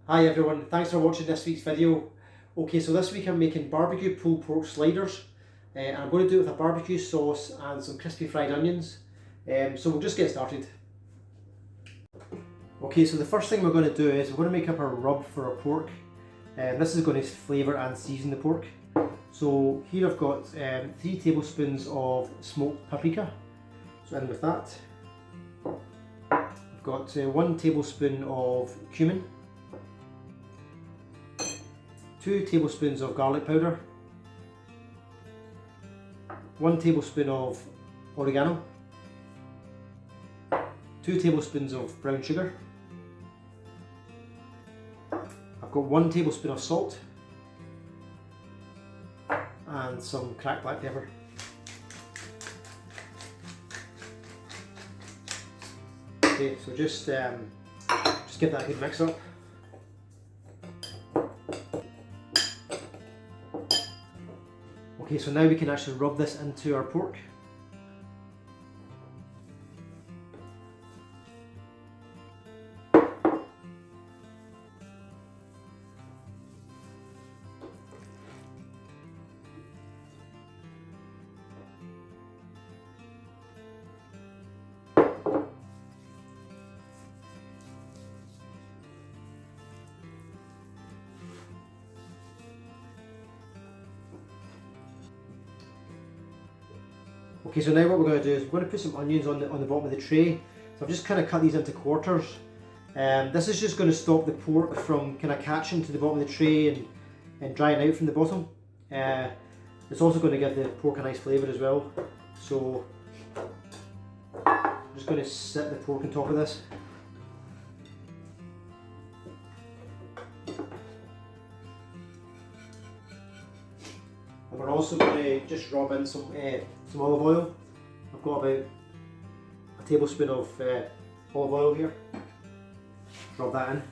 Hi everyone, thanks for watching this week's video. Okay, so this week I'm making barbecue pulled pork sliders. I'm going to do it with a barbecue sauce and some crispy fried onions. So we'll just get started. Okay, so the first thing we're going to do is we're going to make up a rub for our pork. This is going to flavour and season the pork. So here I've got 3 tablespoons of smoked paprika. So in with that. I've got 1 tablespoon of cumin. 2 tablespoons of garlic powder, 1 tablespoon of oregano, 2 tablespoons of brown sugar, I've got 1 tablespoon of salt and some cracked black pepper. Okay, so just give that a good mix up. Okay, so now we can actually rub this into our pork. Okay, so now what we're going to do is we're going to put some onions on the bottom of the tray. So I've just kind of cut these into quarters. This is just going to stop the pork from kind of catching to the bottom of the tray and drying out from the bottom. It's also going to give the pork a nice flavour as well. So I'm just going to set the pork on top of this. And we're also going to just rub in some olive oil. I've got about a tablespoon of olive oil here. Rub that in.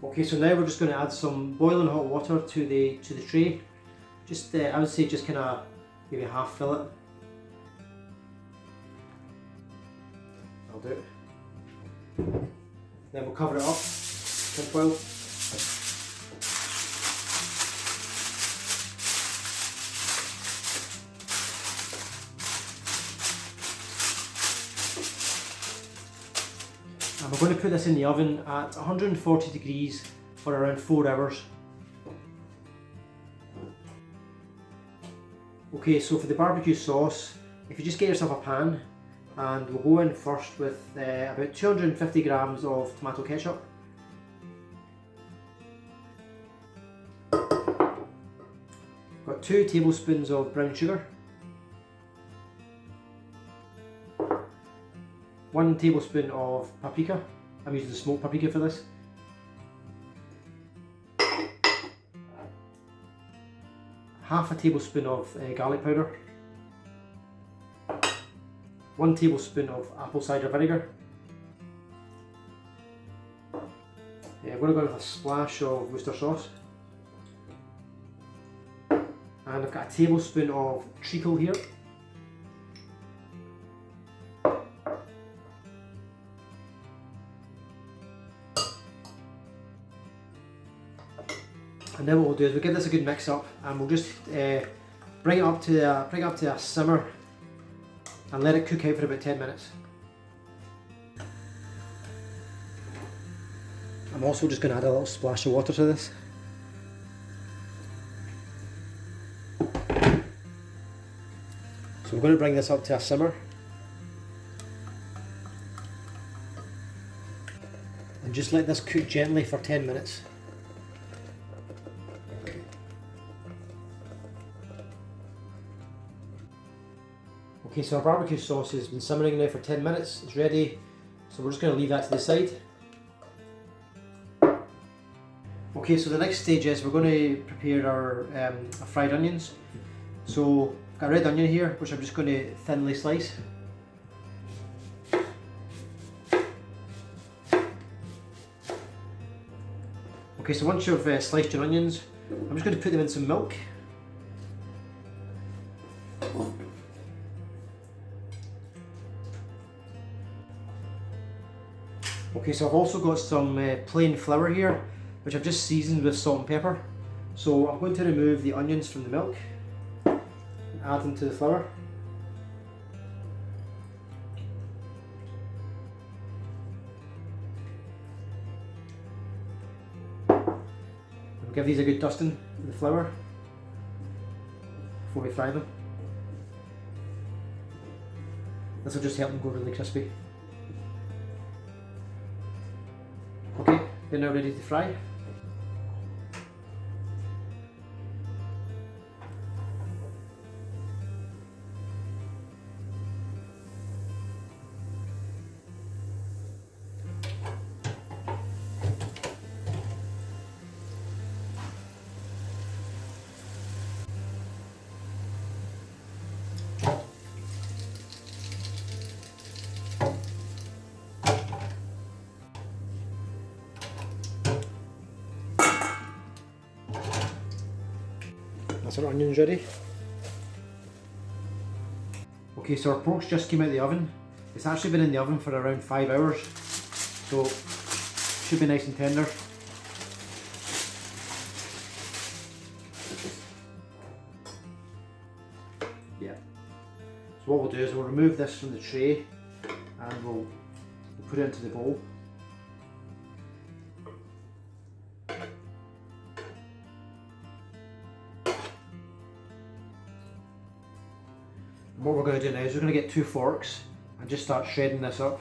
Okay, so now we're just going to add some boiling hot water to the tray. Just I would say just kind of maybe half fill it. I'll do it. Then we'll cover it up, tinfoil. And we're going to put this in the oven at 140 degrees for around 4 hours. Okay, so for the barbecue sauce, if you just get yourself a pan, and we'll go in first with about 250 grams of tomato ketchup. Got 2 tablespoons of brown sugar, 1 tablespoon of paprika. I'm using the smoked paprika for this. Half a tablespoon of garlic powder. 1 tablespoon of apple cider vinegar. I'm going to go with a splash of Worcester sauce. And I've got a tablespoon of treacle here. And then what we'll do is we'll give this a good mix up, and we'll just bring it up to a simmer and let it cook out for about 10 minutes. I'm also just going to add a little splash of water to this. So we're going to bring this up to a simmer. And just let this cook gently for 10 minutes. Okay, so our barbecue sauce has been simmering now for 10 minutes, it's ready, so we're just going to leave that to the side. Okay, so the next stage is we're going to prepare our fried onions. So I've got a red onion here, which I'm just going to thinly slice. Okay, so once you've sliced your onions, I'm just going to put them in some milk. Okay, so I've also got some plain flour here, which I've just seasoned with salt and pepper. So I'm going to remove the onions from the milk and add them to the flour. We'll give these a good dusting in the flour before we fry them. This will just help them go really crispy. Okay, they're now ready to fry. That's our onions ready. Okay, so our pork's just came out of the oven. It's actually been in the oven for around 5 hours, so should be nice and tender. Yeah. So what we'll do is we'll remove this from the tray and we'll put it into the bowl. What we're going to do now is we're going to get 2 forks and just start shredding this up.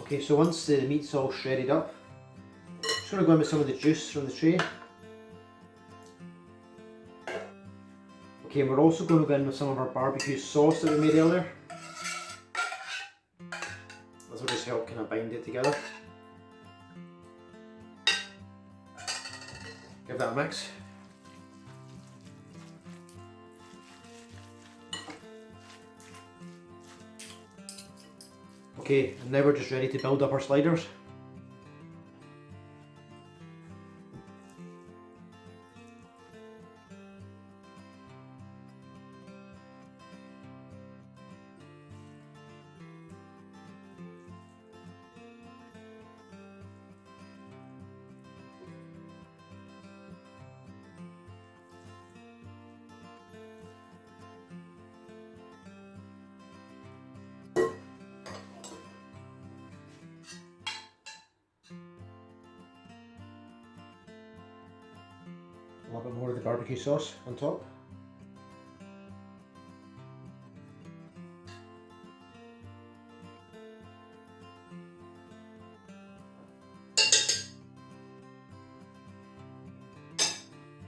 Okay, so once the meat's all shredded up, I'm just going to go in with some of the juice from the tray. Okay, and we're also going to go in with some of our barbecue sauce that we made earlier. This will just help kind of bind it together. Give that a mix. Okay, and now we're just ready to build up our sliders. A little bit more of the barbecue sauce on top.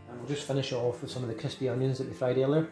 And we'll just finish it off with some of the crispy onions that we fried earlier.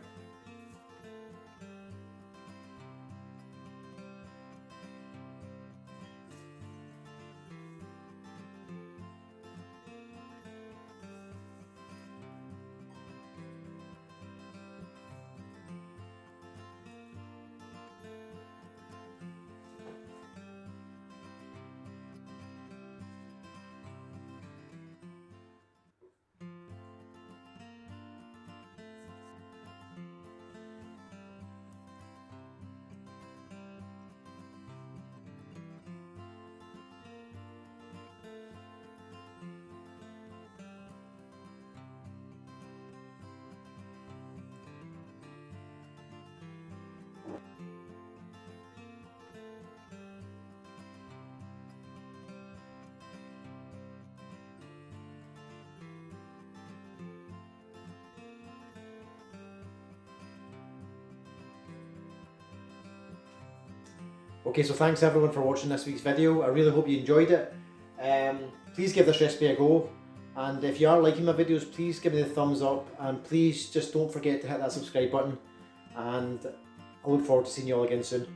Okay, so thanks everyone for watching this week's video. I really hope you enjoyed it. Please give this recipe a go, and if you are liking my videos, please give me the thumbs up, and please just don't forget to hit that subscribe button, and I look forward to seeing you all again soon.